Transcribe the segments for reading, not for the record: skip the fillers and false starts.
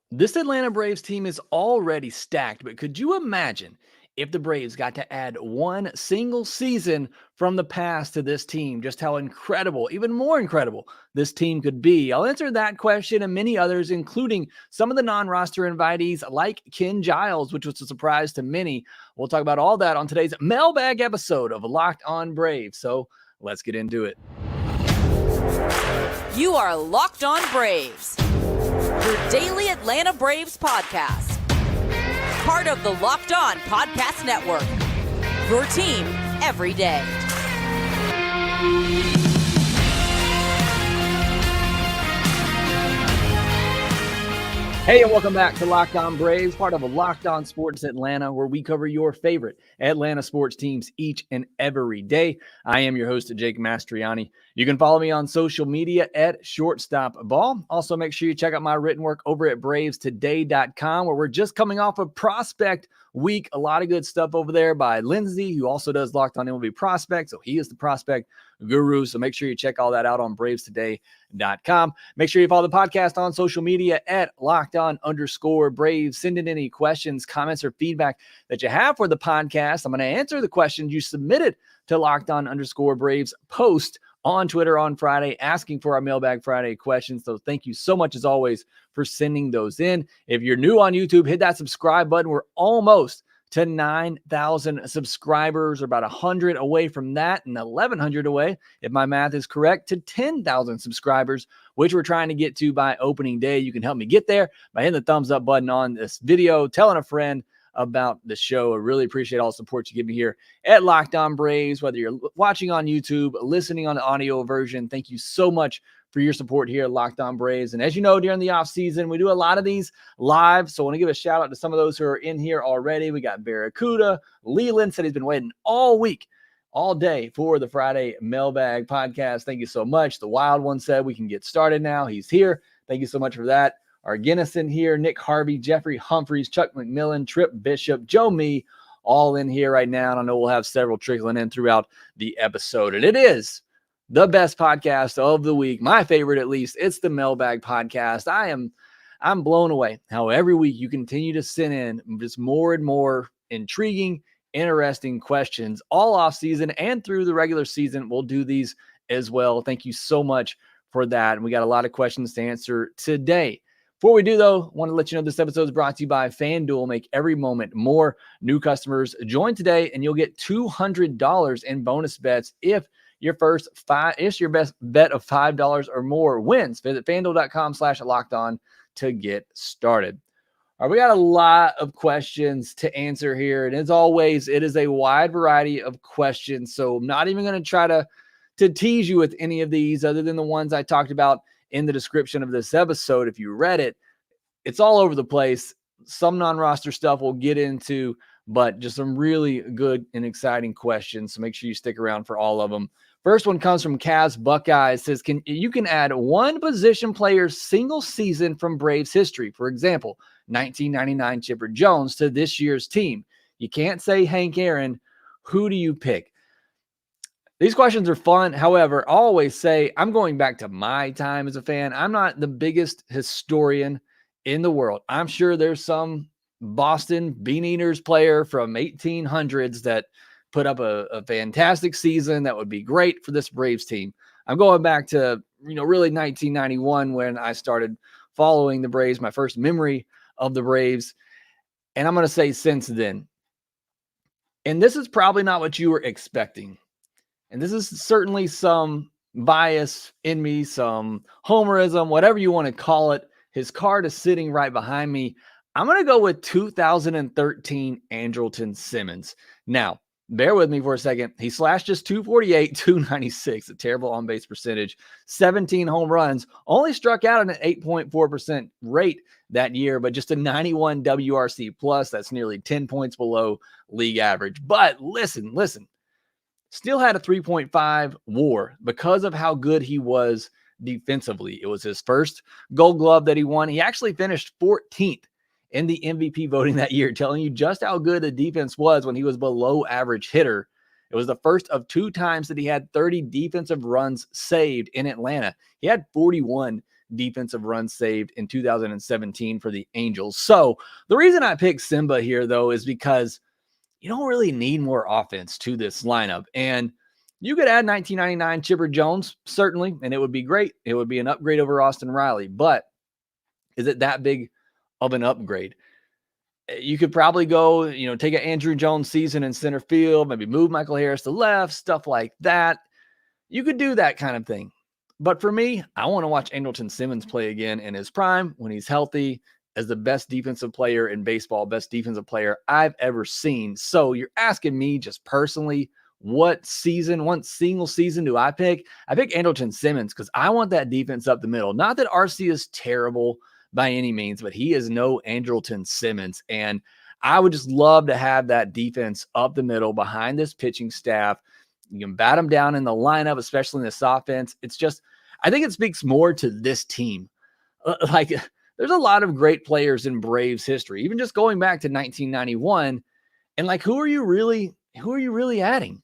This Atlanta Braves team is already stacked, but could you imagine if the Braves got to add one single season from the past to this team? Just how incredible, even more incredible, this team could be. I'll answer that question and many others, including some of the non-roster invitees like Ken Giles, which was a surprise to many. We'll talk about all that on today's Mailbag episode of Locked On Braves. So let's get into it. You are Locked On Braves, your daily Atlanta Braves podcast. Part of the Locked On Podcast Network, your team every day. Hey, and welcome back to Locked On Braves, part of a Locked On Sports Atlanta, where we cover your favorite Atlanta sports teams each and every day. I am your host, Jake Mastriani. You can follow me on social media at ShortstopBall. Also, make sure you check out my written work over at BravesToday.com, where we're just coming off of Prospect Week. A lot of good stuff over there by Lindsay, who also does Locked On MLB Prospect. So he is the prospect guru. So make sure you check all that out on BravesToday.com. Make sure you follow the podcast on social media at LockedOn_Braves. Send in any questions, comments, or feedback that you have for the podcast. I'm going to answer the questions you submitted to LockedOn_Braves post on Twitter on Friday, asking for our Mailbag Friday questions. So thank you so much, as always, for sending those in. If you're new on YouTube, hit that subscribe button. We're almost to 9,000 subscribers, or about 100 away from that, and 1,100 away, if my math is correct, to 10,000 subscribers, which we're trying to get to by opening day. You can help me get there by hitting the thumbs up button on this video, telling a friend about the show. I really appreciate all the support you give me here at Locked On Braves, whether you're watching on YouTube, listening on the audio version. Thank you so much for your support here at Locked On Braves. And as you know, during the offseason, we do a lot of these live. So I want to give a shout out to some of those who are in here already. We got Barracuda. Leland said he's been waiting all week, all day for the Friday Mailbag podcast. Thank you so much. The Wild One said we can get started now. He's here. Thank you so much for that. Our Guinnison here, Nick Harvey, Jeffrey Humphreys, Chuck McMillan, Trip Bishop, Joe Me, all in here right now. And I know we'll have several trickling in throughout the episode. And it is the best podcast of the week, my favorite at least. It's the Mailbag podcast. I'm blown away how every week you continue to send in just more and more intriguing, interesting questions all off season and through the regular season. We'll do these as well. Thank you so much for that. And we got a lot of questions to answer today. Before we do, though, I want to let you know this episode is brought to you by FanDuel. Make every moment more. New customers join today, and you'll get $200 in bonus bets if your best bet of $5 or more wins. Visit FanDuel.com/lockedon to get started. All right, we got a lot of questions to answer here. And as always, it is a wide variety of questions. So I'm not even going to try to tease you with any of these other than the ones I talked about in the description of this episode. If you read it, it's all over the place. Some non-roster stuff we'll get into, but just some really good and exciting questions. So make sure you stick around for all of them. First one comes from Cavs Buckeye. It says, you can add one position player's single season from Braves history. For example, 1999 Chipper Jones to this year's team. You can't say Hank Aaron. Who do you pick? These questions are fun. However, I always say I'm going back to my time as a fan. I'm not the biggest historian in the world. I'm sure there's some Boston Bean Eaters player from 1800s that put up a fantastic season that would be great for this Braves team. I'm going back to, really 1991 when I started following the Braves, my first memory of the Braves. And I'm going to say since then. And this is probably not what you were expecting. And this is certainly some bias in me, some homerism, whatever you want to call it. His card is sitting right behind me. I'm going to go with 2013 Andrelton Simmons. Now, bear with me for a second. He slashed just 248, 296, a terrible on-base percentage, 17 home runs, only struck out at an 8.4% rate that year, but just a 91 WRC plus. That's nearly 10 points below league average. But listen. Still had a 3.5 WAR because of how good he was defensively. It was his first Gold Glove that he won. He actually finished 14th in the MVP voting that year, telling you just how good the defense was when he was below average hitter. It was the first of 2 times that he had 30 defensive runs saved in Atlanta. He had 41 defensive runs saved in 2017 for the Angels. So the reason I picked Simba here, though, is because you don't really need more offense to this lineup. And you could add 1999 Chipper Jones, certainly, and it would be great. It would be an upgrade over Austin Riley. But is it that big of an upgrade? You could probably go, take an Andrew Jones season in center field, maybe move Michael Harris to left, stuff like that. You could do that kind of thing. But for me, I want to watch Andrelton Simmons play again in his prime when he's healthy as the best defensive player in baseball, best defensive player I've ever seen. So you're asking me just personally, what single season do I pick? I pick Andrelton Simmons because I want that defense up the middle. Not that RC is terrible by any means, but he is no Andrelton Simmons. And I would just love to have that defense up the middle behind this pitching staff. You can bat them down in the lineup, especially in this offense. It's just, I think it speaks more to this team. Like, there's a lot of great players in Braves history, even just going back to 1991. And like, who are you really adding?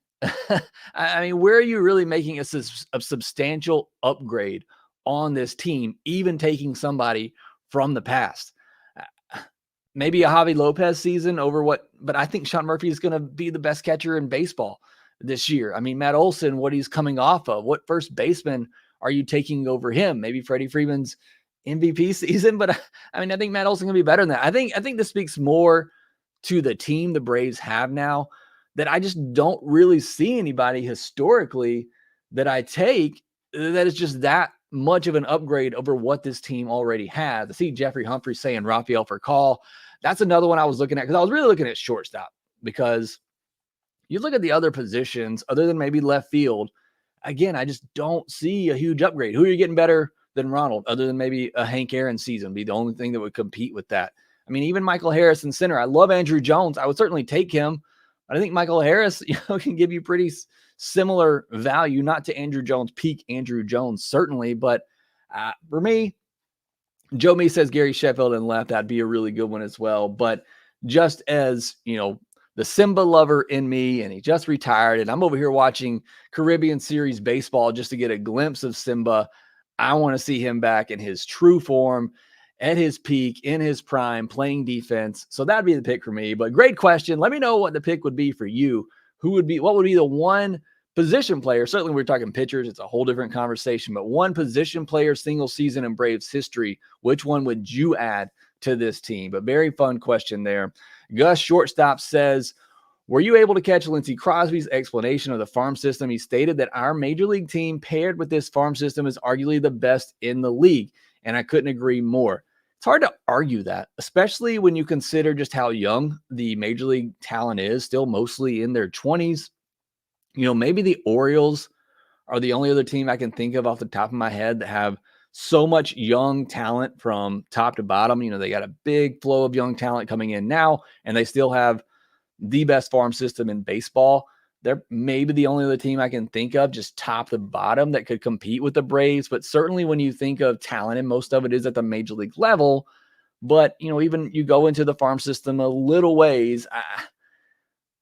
I mean, where are you really making a substantial upgrade on this team, even taking somebody from the past? Maybe a Javi Lopez season over but I think Sean Murphy is going to be the best catcher in baseball this year. I mean, Matt Olson, what he's coming off of, what first baseman are you taking over him? Maybe Freddie Freeman's MVP season, but I mean, I think Matt Olson can be better than that. I think this speaks more to the team the Braves have now, that I just don't really see anybody historically that I take that is just that much of an upgrade over what this team already has. I see Jeffrey Humphrey saying Rafael Furcal. That's another one I was looking at because I was really looking at shortstop, because you look at the other positions other than maybe left field. Again, I just don't see a huge upgrade. Who are you getting better than Ronald other than maybe a Hank Aaron season? Be the only thing that would compete with that. I mean, even Michael Harris in center. I love Andrew Jones. I would certainly take him. I think Michael Harris, can give you pretty similar value, not to Andrew Jones, peak Andrew Jones, certainly. But for me, Joe Me says Gary Sheffield and left. That'd be a really good one as well. But just as, the Simba lover in me, and he just retired, and I'm over here watching Caribbean Series baseball just to get a glimpse of Simba. I want to see him back in his true form, at his peak, in his prime, playing defense. So that'd be the pick for me. But great question. Let me know what the pick would be for you. What would be the one position player? Certainly we're talking pitchers. It's a whole different conversation, but one position player, single season in Braves history, which one would you add to this team? But very fun question there. Gus Shortstop says, were you able to catch Lindsey Crosby's explanation of the farm system? He stated that our major league team paired with this farm system is arguably the best in the league. And I couldn't agree more. It's hard to argue that, especially when you consider just how young the major league talent is, still mostly in their 20s. Maybe the Orioles are the only other team I can think of off the top of my head that have so much young talent from top to bottom. They got a big flow of young talent coming in now, and they still have the best farm system in baseball. They're maybe the only other team I can think of just top to bottom that could compete with the Braves. But certainly when you think of talent, and most of it is at the major league level, but even you go into the farm system a little ways,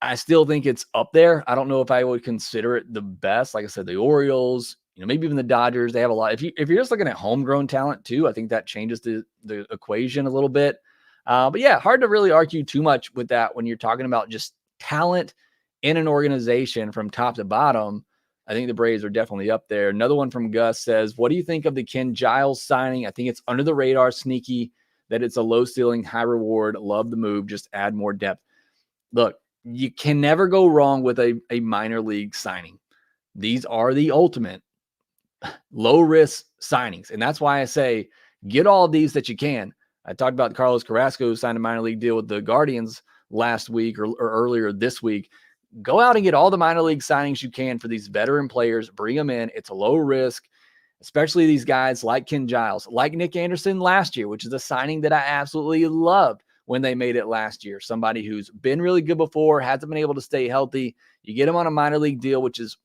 I still think it's up there. I don't know if I would consider it the best. Like I said, the Orioles, maybe even the Dodgers, they have a lot. If you're just looking at homegrown talent too, I think that changes the equation a little bit. But yeah, hard to really argue too much with that when you're talking about just talent in an organization from top to bottom. I think the Braves are definitely up there. Another one from Gus says, what do you think of the Ken Giles signing? I think it's under the radar, sneaky, that it's a low ceiling, high reward. Love the move. Just add more depth. Look, you can never go wrong with a minor league signing. These are the ultimate low risk signings. And that's why I say, get all of these that you can. I talked about Carlos Carrasco, who signed a minor league deal with the Guardians last week or earlier this week. Go out and get all the minor league signings you can for these veteran players. Bring them in. It's a low risk, especially these guys like Ken Giles, like Nick Anderson last year, which is a signing that I absolutely loved when they made it last year. Somebody who's been really good before, hasn't been able to stay healthy. You get him on a minor league deal, which is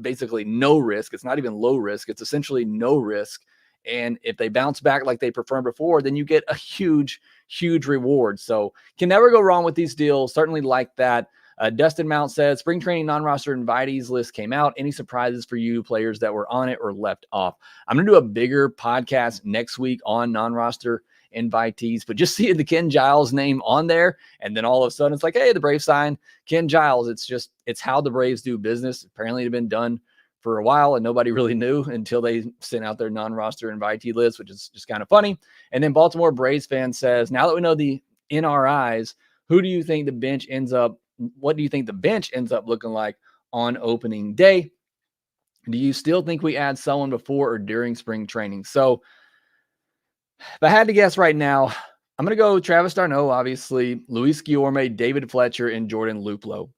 basically no risk. It's not even low risk. It's essentially no risk. And if they bounce back like they performed before, then you get a huge, huge reward. So can never go wrong with these deals. Certainly like that. Dustin Mount says, spring training non-roster invitees list came out. Any surprises for you, players that were on it or left off? I'm going to do a bigger podcast next week on non-roster invitees, but just seeing the Ken Giles name on there, and then all of a sudden it's like, hey, the Braves signed Ken Giles. It's how the Braves do business. Apparently it had been done for a while and nobody really knew until they sent out their non-roster invitee list, which is just kind of funny. And then Baltimore Braves fan says, now that we know the NRIs, what do you think the bench ends up looking like on opening day? Do you still think we add someone before or during spring training? So if I had to guess right now, I'm going to go Travis d'Arnaud, obviously, Luis Guillorme, David Fletcher, and Jordan Luplow.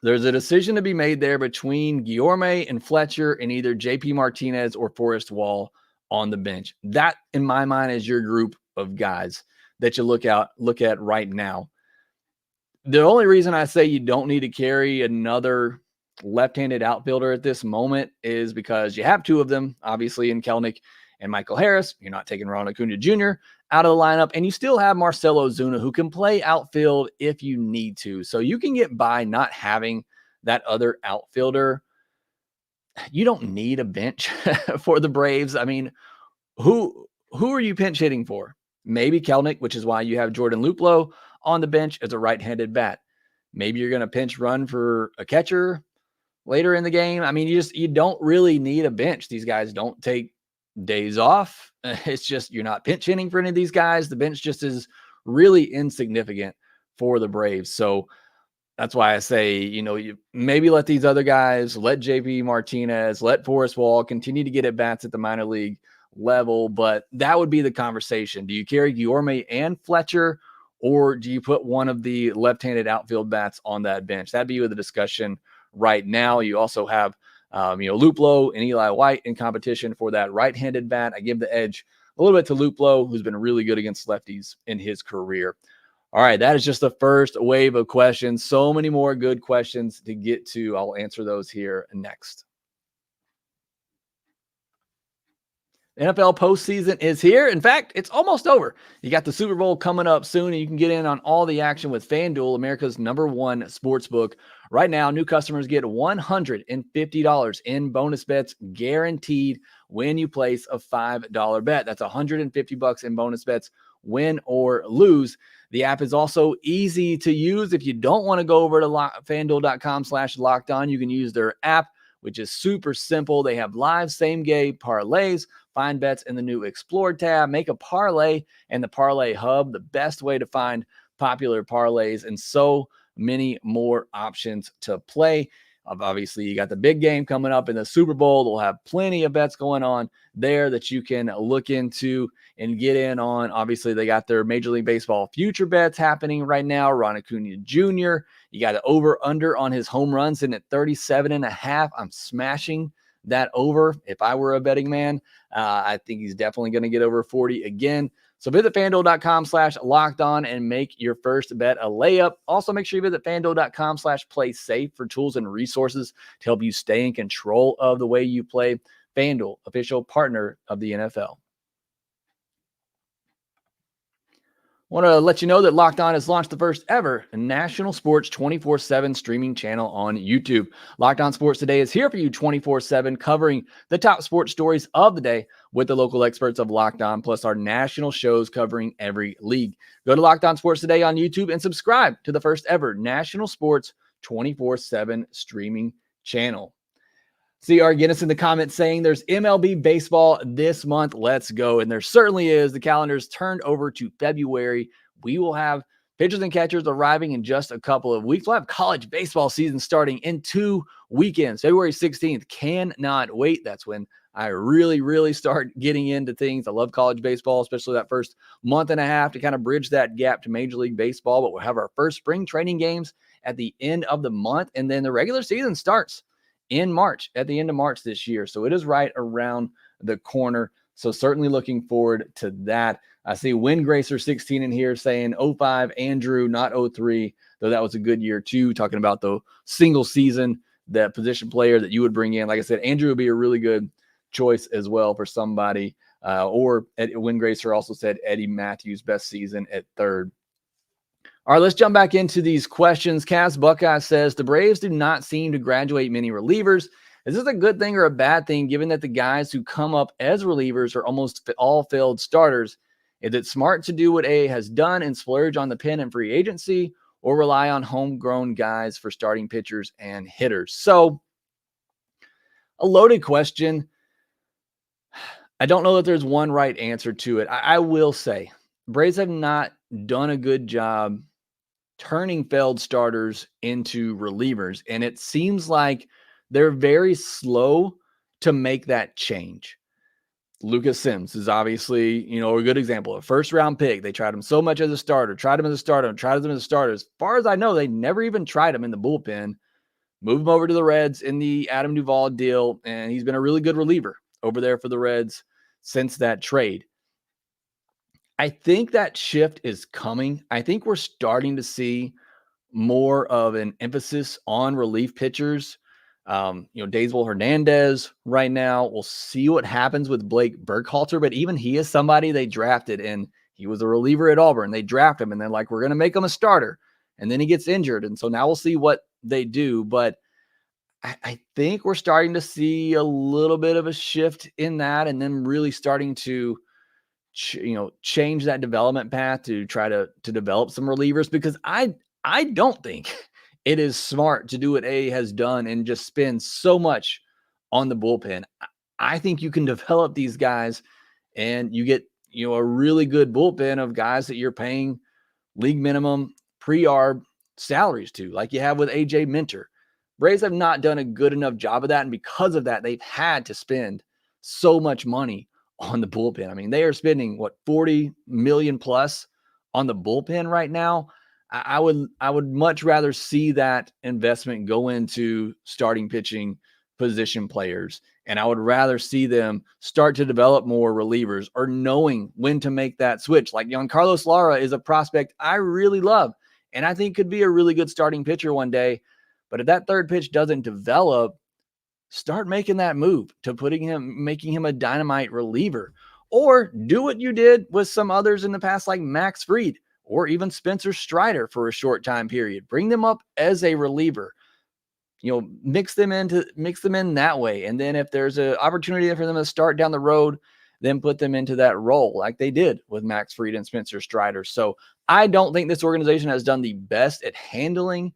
There's a decision to be made there between Guillorme and Fletcher and either JP Martinez or Forrest Wall on the bench. That, in my mind, is your group of guys that you look at right now. The only reason I say you don't need to carry another left-handed outfielder at this moment is because you have two of them, obviously, in Kelenic and Michael Harris. You're not taking Ronald Acuña Jr. out of the lineup, and you still have Marcell Ozuna, who can play outfield if you need to. So you can get by not having that other outfielder. You don't need a bench for the Braves. I mean, who are you pinch hitting for? Maybe Kelenic, which is why you have Jordan Luplow on the bench as a right-handed bat. Maybe you're going to pinch run for a catcher later in the game. I mean, you don't really need a bench. These guys don't take days off. It's just you're not pinch hitting for any of these guys. The bench just is really insignificant for the Braves. So that's why I say, you maybe let these other guys, let JP Martinez, let Forrest Wall continue to get at bats at the minor league level. But that would be the conversation. Do you carry Guillorme and Fletcher, or do you put one of the left-handed outfield bats on that bench? That'd be with the discussion right now. You also have Luplow and Eli White in competition for that right-handed bat. I give the edge a little bit to Luplow, who's been really good against lefties in his career. All right, that is just the first wave of questions. So many more good questions to get to. I'll answer those here next. NFL postseason is here. In fact, it's almost over. You got the Super Bowl coming up soon, and you can get in on all the action with FanDuel, America's #1 sportsbook. Right now, new customers get $150 in bonus bets guaranteed when you place a $5 bet. That's $150 in bonus bets, win or lose. The app is also easy to use. If you don't want to go over to FanDuel.com/lockedon, you can use their app, which is super simple. They have live same-game parlays. Find bets in the new Explore tab. Make a parlay in the Parlay Hub, the best way to find popular parlays, and so many more options to play. Obviously, you got the big game coming up in the Super Bowl. They'll have plenty of bets going on there that you can look into and get in on. Obviously, they got their Major League Baseball future bets happening right now. Ronald Acuña Jr., you got the over-under on his home runs in at 37.5. I'm smashing that over. If I were a betting man, I think he's definitely going to get over 40 again. So visit FanDuel.com/lockedon and make your first bet a layup. Also, make sure you visit FanDuel.com/playsafe for tools and resources to help you stay in control of the way you play. FanDuel, official partner of the NFL. I want to let you know that Locked On has launched the first ever national sports 24/7 streaming channel on YouTube. Locked On Sports Today is here for you 24/7, covering the top sports stories of the day with the local experts of Locked On, plus our national shows covering every league. Go to Locked On Sports Today on YouTube and subscribe to the first ever national sports 24/7 streaming channel. CR Guinness in the comments saying there's MLB baseball this month. Let's go. And there certainly is. The calendar's turned over to February. We will have pitchers and catchers arriving in just a couple of weeks. We'll have college baseball season starting in 2 weekends. February 16th. Cannot wait. That's when I really start getting into things. I love college baseball, especially that first month and a half to kind of bridge that gap to Major League Baseball. But we'll have our first spring training games at the end of the month. And then the regular season starts in March, at the end of March this year. So it is right around the corner. So certainly looking forward to that. I see Windgracer16 in here saying 05 Andrew, not 03, though that was a good year too, talking about the single season, that position player that you would bring in. Like I said, Andrew would be a really good choice as well for somebody. Or Windgracer also said Eddie Matthews' best season at third. All right, let's jump back into these questions. Cass Buckeye says, the Braves do not seem to graduate many relievers. Is this a good thing or a bad thing, given that the guys who come up as relievers are almost all failed starters? Is it smart to do what A has done and splurge on the pen and free agency, or rely on homegrown guys for starting pitchers and hitters? So, a loaded question. I don't know that there's one right answer to it. I will say, Braves have not done a good job turning failed starters into relievers. And it seems like they're very slow to make that change. Lucas Sims is obviously, a good example. A first-round pick. They tried him so much as a starter, tried him as a starter, tried him as a starter. As far as I know, they never even tried him in the bullpen. Move him over to the Reds in the Adam Duvall deal, and he's been a really good reliever over there for the Reds since that trade. I think that shift is coming. I think we're starting to see more of an emphasis on relief pitchers. Daysville Hernandez right now. We'll see what happens with Blake Burkhalter, but even he is somebody they drafted, and he was a reliever at Auburn. They draft him, and they're like, we're going to make him a starter. And then he gets injured. And so now we'll see what they do. But I think we're starting to see a little bit of a shift in that, and then really starting to change that development path to try to develop some relievers, because I don't think it is smart to do what A has done and just spend so much on the bullpen. I think you can develop these guys and you get, a really good bullpen of guys that you're paying league minimum pre-arb salaries to, like you have with AJ Minter. Braves have not done a good enough job of that. And because of that, they've had to spend so much money on the bullpen. I mean, they are spending $40 million plus on the bullpen right now. I would much rather see that investment go into starting pitching position players. And I would rather see them start to develop more relievers, or knowing when to make that switch. Like Giancarlo Lara is a prospect I really love, and I think could be a really good starting pitcher one day. But if that third pitch doesn't develop, start making that move to making him a dynamite reliever, or do what you did with some others in the past, like Max Fried or even Spencer Strider for a short time period. Bring them up as a reliever, mix them in that way. And then if there's an opportunity for them to start down the road, then put them into that role like they did with Max Fried and Spencer Strider. So I don't think this organization has done the best at handling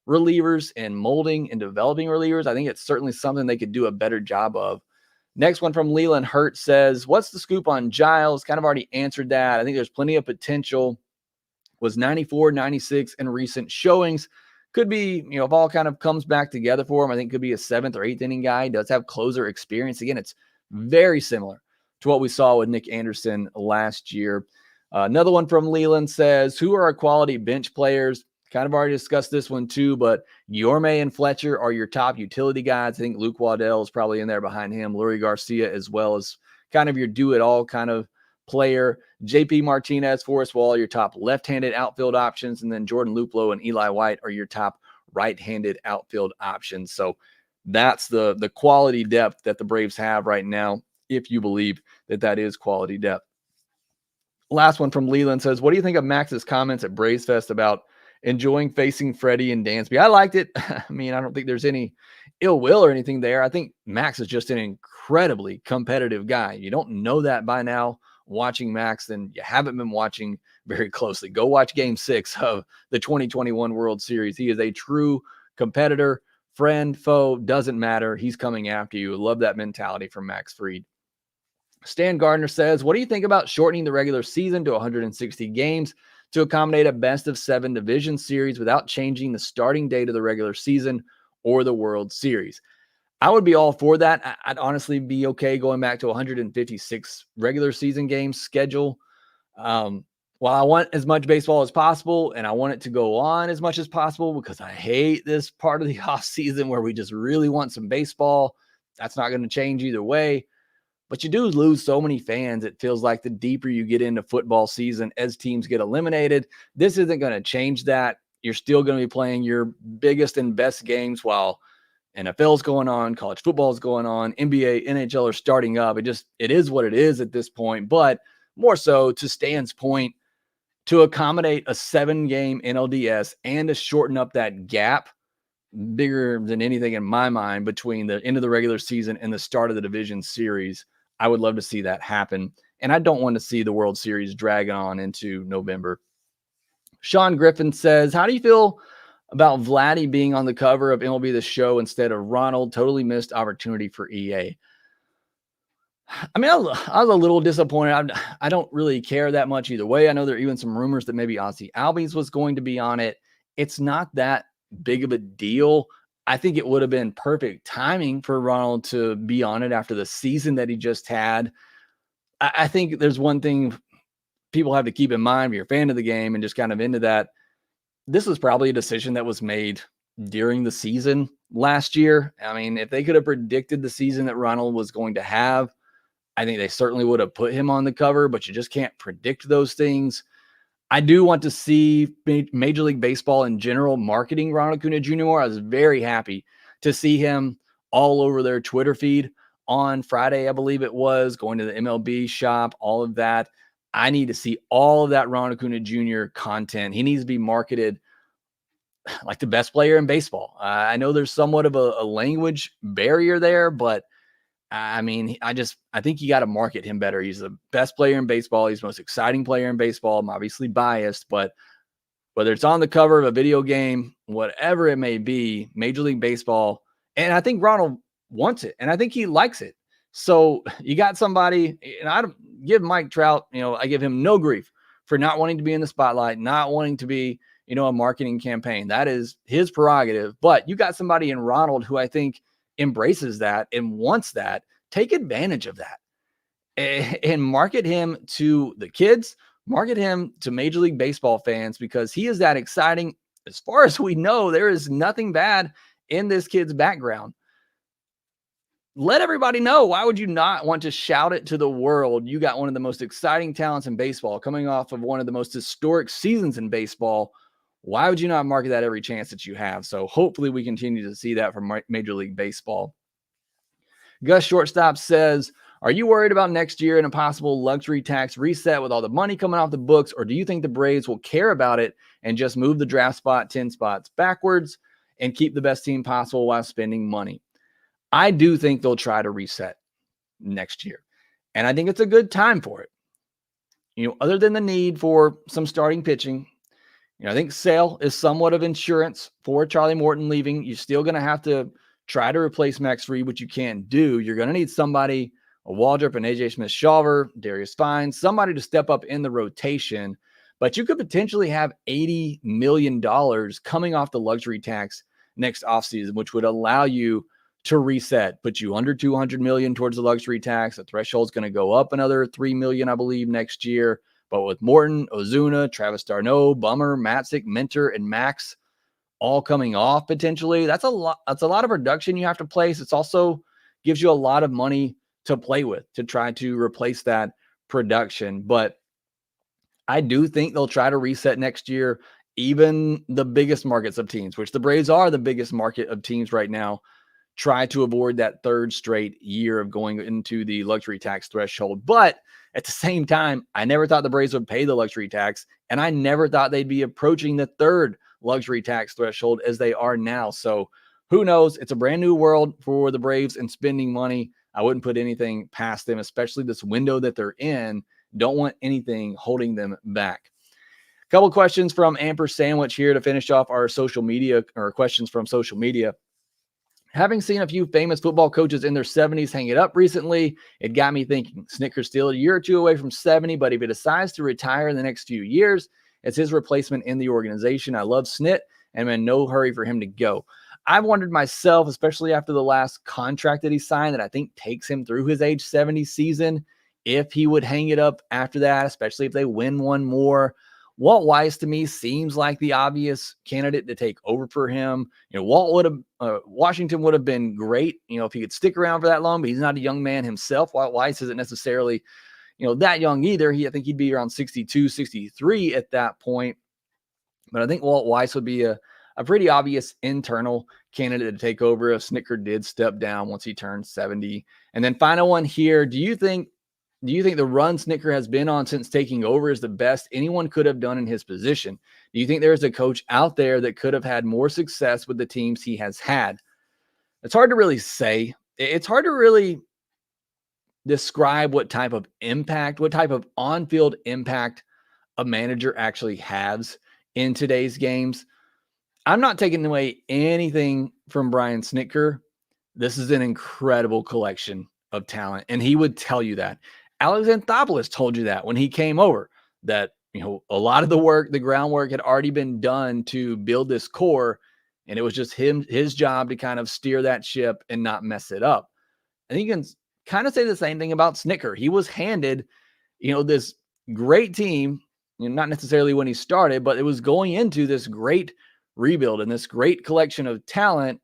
relievers and molding and developing relievers. I think it's certainly something they could do a better job of. Next one from Leland Hurt says, what's the scoop on Giles? Kind of already answered that. I think there's plenty of potential. Was 94, 96 in recent showings. Could be, if all kind of comes back together for him, I think could be a 7th or 8th inning guy. He does have closer experience. Again, it's very similar to what we saw with Nick Anderson last year. Another one from Leland says, who are our quality bench players? Kind of already discussed this one too, but Yorme and Fletcher are your top utility guys. I think Luke Waddell is probably in there behind him. Lurie Garcia as well as kind of your do-it-all kind of player. JP Martinez, Forrest Wall, your top left-handed outfield options, and then Jordan Luplow and Eli White are your top right-handed outfield options. So that's the quality depth that the Braves have right now, if you believe that is quality depth. Last one from Leland says, what do you think of Max's comments at Braves Fest about enjoying facing Freddie and Dansby? I liked it. I mean, I don't think there's any ill will or anything there. I think Max is just an incredibly competitive guy. You don't know that by now watching Max, then you haven't been watching very closely. Go watch Game 6 of the 2021 World Series. He is a true competitor. Friend, foe, doesn't matter. He's coming after you. Love that mentality from Max Fried. Stan Gardner says, what do you think about shortening the regular season to 160 games to accommodate a best-of-7 division series without changing the starting date of the regular season or the World Series? I would be all for that. I'd honestly be okay going back to 156 regular season games schedule. While I want as much baseball as possible, and I want it to go on as much as possible, because I hate this part of the offseason where we just really want some baseball. That's not going to change either way. But you do lose so many fans. It feels like the deeper you get into football season as teams get eliminated, this isn't going to change that. You're still going to be playing your biggest and best games while NFL's going on, college football's going on, NBA, NHL are starting up. It is what it is at this point. But more so, to Stan's point, to accommodate a 7-game NLDS and to shorten up that gap bigger than anything in my mind between the end of the regular season and the start of the division series. I would love to see that happen. And I don't want to see the World Series drag on into November. Sean Griffin says, how do you feel about Vladdy being on the cover of MLB The Show instead of Ronald? Totally missed opportunity for EA. I mean, I was a little disappointed. I don't really care that much either way. I know there are even some rumors that maybe Ozzy Albies was going to be on it. It's not that big of a deal. I think it would have been perfect timing for Ronald to be on it after the season that he just had. I think there's one thing people have to keep in mind if you're a fan of the game and just kind of into that. This was probably a decision that was made during the season last year. I mean, if they could have predicted the season that Ronald was going to have, I think they certainly would have put him on the cover, but you just can't predict those things. I do want to see Major League Baseball in general marketing Ronald Acuña Jr. more. I was very happy to see him all over their Twitter feed on Friday, I believe it was, going to the MLB shop, all of that. I need to see all of that Ronald Acuña Jr. content. He needs to be marketed like the best player in baseball. I know there's somewhat of a language barrier there, but I mean, I think you got to market him better. He's the best player in baseball. He's the most exciting player in baseball. I'm obviously biased, but whether it's on the cover of a video game, whatever it may be, Major League Baseball, and I think Ronald wants it, and I think he likes it. So you got somebody, and I don't give Mike Trout, I give him no grief for not wanting to be in the spotlight, not wanting to be, a marketing campaign. That is his prerogative. But you got somebody in Ronald who I think embraces that and wants that. Take advantage of that and market him to the kids, market him to Major League Baseball fans, because he is that exciting. As far as we know, there is nothing bad in this kid's background. Let everybody know. Why would you not want to shout it to the world? You got one of the most exciting talents in baseball coming off of one of the most historic seasons in baseball. Why would you not market that every chance that you have? So hopefully we continue to see that from Major League Baseball. Gus Shortstop says, are you worried about next year and a possible luxury tax reset with all the money coming off the books, or do you think the Braves will care about it and just move the draft spot 10 spots backwards and keep the best team possible while spending money? I do think they'll try to reset next year, and I think it's a good time for it. Other than the need for some starting pitching, I think Sale is somewhat of insurance for Charlie Morton leaving. You're still going to have to try to replace Max Fried, which you can't do. You're going to need somebody, a Waldrop, an AJ Smith-Shawver, Darius Fine, somebody to step up in the rotation. But you could potentially have $80 million coming off the luxury tax next offseason, which would allow you to reset, put you under $200 million towards the luxury tax. The threshold is going to go up another $3 million, I believe, next year. But with Morton, Ozuna, Travis d'Arnaud, Bummer, Matzik, Minter, and Max all coming off potentially, that's a lot. That's a lot of production you have to place. It's also gives you a lot of money to play with to try to replace that production. But I do think they'll try to reset next year. Even the biggest markets of teams, which the Braves are the biggest market of teams right now, try to avoid that third straight year of going into the luxury tax threshold. But at the same time, I never thought the Braves would pay the luxury tax, and I never thought they'd be approaching the third luxury tax threshold as they are now. So who knows? It's a brand new world for the Braves and spending money. I wouldn't put anything past them, especially this window that they're in. Don't want anything holding them back. A couple questions from Amper Sandwich here to finish off our social media, or questions from social media. Having seen a few famous football coaches in their 70s hang it up recently, it got me thinking. Snitker's still a year or two away from 70, but if he decides to retire in the next few years, it's his replacement in the organization. I love Snit, and I'm in no hurry for him to go. I've wondered myself, especially after the last contract that he signed that I think takes him through his age 70 season, if he would hang it up after that, especially if they win one more. Walt Weiss, to me, seems like the obvious candidate to take over for him. Washington would have been great, if he could stick around for that long, but he's not a young man himself. Walt Weiss isn't necessarily, that young either. I think he'd be around 62, 63 at that point. But I think Walt Weiss would be a pretty obvious internal candidate to take over if Snitker did step down once he turned 70. And then final one here. Do you think Do you think the run Snitker has been on since taking over is the best anyone could have done in his position? Do you think there's a coach out there that could have had more success with the teams he has had? It's hard to really say. It's hard to really describe what type of impact, what type of on-field impact a manager actually has in today's games. I'm not taking away anything from Brian Snitker. This is an incredible collection of talent, and he would tell you that. Alex Anthopoulos told you that when he came over, that a lot of the work, the groundwork had already been done to build this core, and it was just his job to kind of steer that ship and not mess it up. And you can kind of say the same thing about Snitker. He was handed, this great team, not necessarily when he started, but it was going into this great rebuild and this great collection of talent,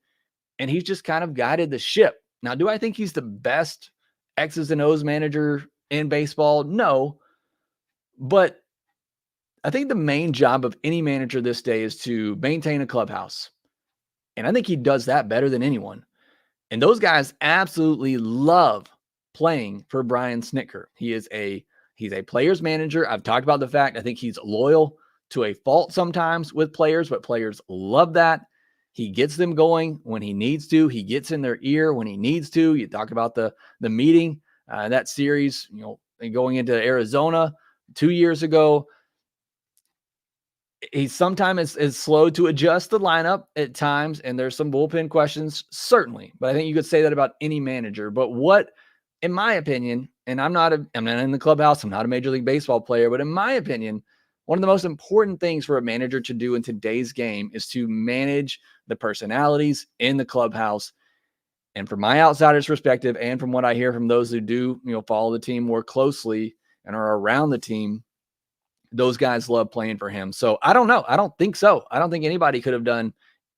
and he's just kind of guided the ship. Now, do I think he's the best X's and O's manager in baseball? No. But I think the main job of any manager this day is to maintain a clubhouse. And I think he does that better than anyone. And those guys absolutely love playing for Brian Snitker. He's a player's manager. I've talked about the fact I think he's loyal to a fault sometimes with players, but players love that. He gets them going when he needs to. He gets in their ear when he needs to. You talk about the meeting, that series, going into Arizona 2 years ago. He sometimes is slow to adjust the lineup at times, and there's some bullpen questions, certainly. But I think you could say that about any manager. But what, in my opinion, and I'm not in the clubhouse, I'm not a Major League Baseball player, but in my opinion, one of the most important things for a manager to do in today's game is to manage the personalities in the clubhouse. And from my outsider's perspective, and from what I hear from those who do, follow the team more closely and are around the team, those guys love playing for him. So I don't know. I don't think so. I don't think anybody could have done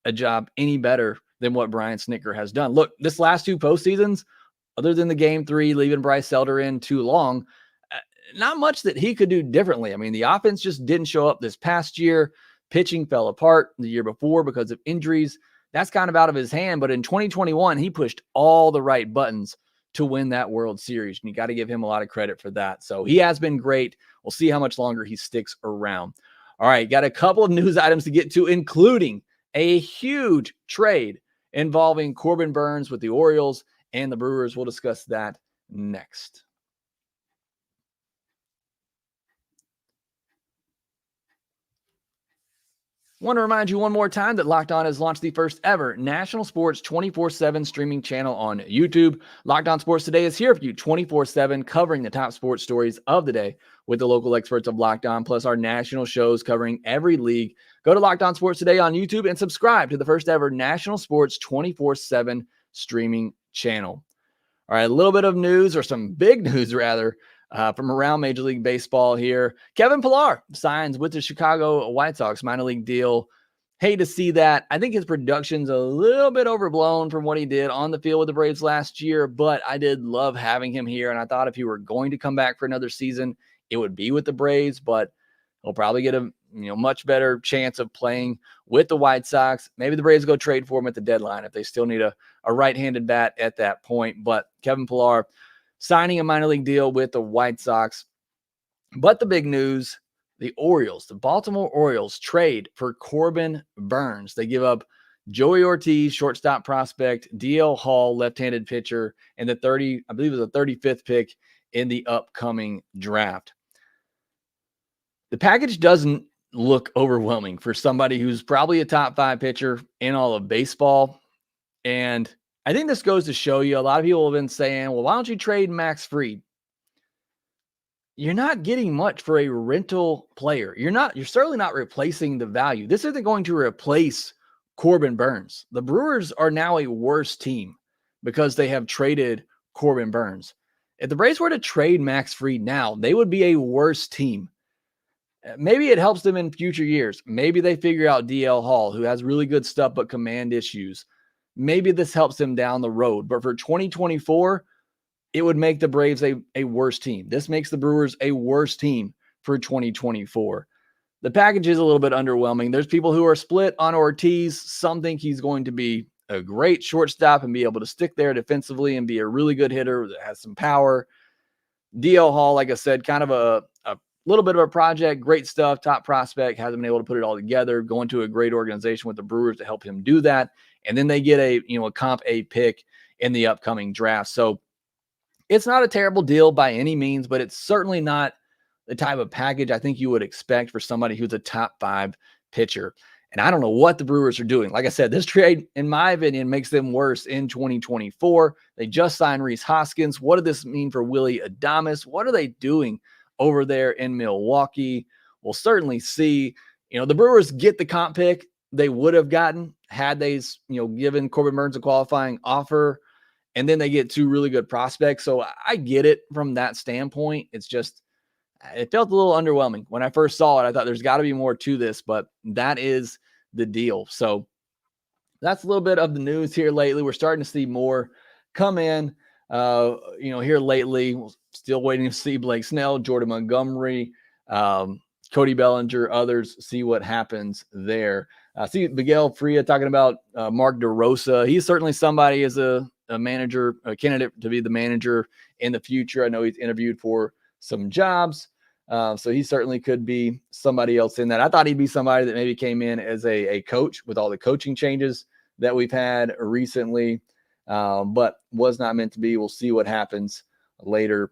a job any better than what Brian Snitker has done. Look, this last 2 postseasons, other than the Game 3, leaving Bryce Elder in too long, not much that he could do differently. I mean, the offense just didn't show up this past year. Pitching fell apart the year before because of injuries. That's kind of out of his hand. But in 2021, he pushed all the right buttons to win that World Series. And you got to give him a lot of credit for that. So he has been great. We'll see how much longer he sticks around. All right, got a couple of news items to get to, including a huge trade involving Corbin Burnes with the Orioles and the Brewers. We'll discuss that next. Want to remind you one more time that Locked On has launched the first ever national sports 24/7 streaming channel on YouTube. Locked On Sports Today is here for you 24/7, covering the top sports stories of the day with the local experts of Locked On, plus our national shows covering every league. Go to Locked On Sports Today on YouTube and subscribe to the first ever national sports 24/7 streaming channel. All right, a little bit of news, or some big news rather, from around Major League Baseball here. Kevin Pillar signs with the Chicago White Sox minor league deal. Hate to see that. I think his production's a little bit overblown from what he did on the field with the Braves last year, but I did love having him here, and I thought if he were going to come back for another season, it would be with the Braves, but he'll probably get a much better chance of playing with the White Sox. Maybe the Braves go trade for him at the deadline if they still need a right-handed bat at that point. But Kevin Pillar signing a minor league deal with the White Sox. But the big news, the Baltimore Orioles trade for Corbin Burnes. They give up Joey Ortiz, shortstop prospect, DL Hall, left-handed pitcher, and the 35th pick in the upcoming draft. The package doesn't look overwhelming for somebody who's probably a top 5 pitcher in all of baseball. And I think this goes to show you, a lot of people have been saying, well, why don't you trade Max Fried? You're not getting much for a rental player. You're certainly not replacing the value. This isn't going to replace Corbin Burnes. The Brewers are now a worse team because they have traded Corbin Burnes. If the Braves were to trade Max Fried now, they would be a worse team. Maybe it helps them in future years. Maybe they figure out DL Hall, who has really good stuff but command issues. Maybe this helps them down the road. But for 2024, it would make the Braves a worse team. This makes the Brewers a worse team for 2024. The package is a little bit underwhelming. There's people who are split on Ortiz. Some think he's going to be a great shortstop and be able to stick there defensively and be a really good hitter that has some power. DL Hall, like I said, kind of a little bit of a project, great stuff, top prospect, hasn't been able to put it all together, going to a great organization with the Brewers to help him do that. And then they get a comp A pick in the upcoming draft. So it's not a terrible deal by any means, but it's certainly not the type of package I think you would expect for somebody who's a top 5 pitcher. And I don't know what the Brewers are doing. Like I said, this trade, in my opinion, makes them worse in 2024. They just signed Rhys Hoskins. What did this mean for Willy Adames? What are they doing over there in Milwaukee? We'll certainly see. The Brewers get the comp pick they would have gotten had they, given Corbin Burnes a qualifying offer, and then they get 2 really good prospects. So I get it from that standpoint. It's just, it felt a little underwhelming. When I first saw it, I thought there's got to be more to this, but that is the deal. So that's a little bit of the news here lately. We're starting to see more come in, here lately. We're still waiting to see Blake Snell, Jordan Montgomery, Cody Bellinger, others, see what happens there. See Miguel Fria talking about Mark DeRosa. He's certainly somebody as a manager, a candidate to be the manager in the future. I know he's interviewed for some jobs. So he certainly could be somebody else in that. I thought he'd be somebody that maybe came in as a coach with all the coaching changes that we've had recently, but was not meant to be. We'll see what happens later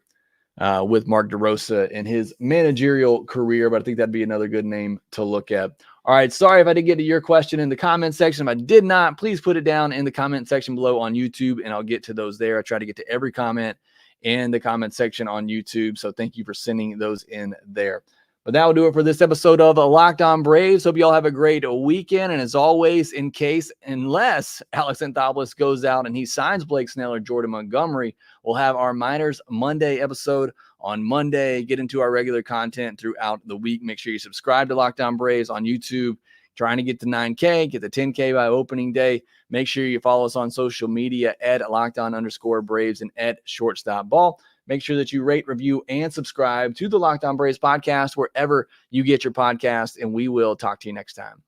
with Mark DeRosa in his managerial career, but I think that'd be another good name to look at. All right, sorry if I didn't get to your question in the comment section. If I did not, please put it down in the comment section below on YouTube, and I'll get to those there. I try to get to every comment in the comment section on YouTube, so thank you for sending those in there. But that will do it for this episode of Locked On Braves. Hope you all have a great weekend, and as always, unless Alex Anthopoulos goes out and he signs Blake Snell or Jordan Montgomery, we'll have our Minors Monday episode on Monday. Get into our regular content throughout the week. Make sure you subscribe to Locked On Braves on YouTube. Trying to get to 9K, get to 10K by opening day. Make sure you follow us on social media at @LockedOn_Braves and at @ShortstopBall. Make sure that you rate, review, and subscribe to the Locked On Braves podcast wherever you get your podcast, and we will talk to you next time.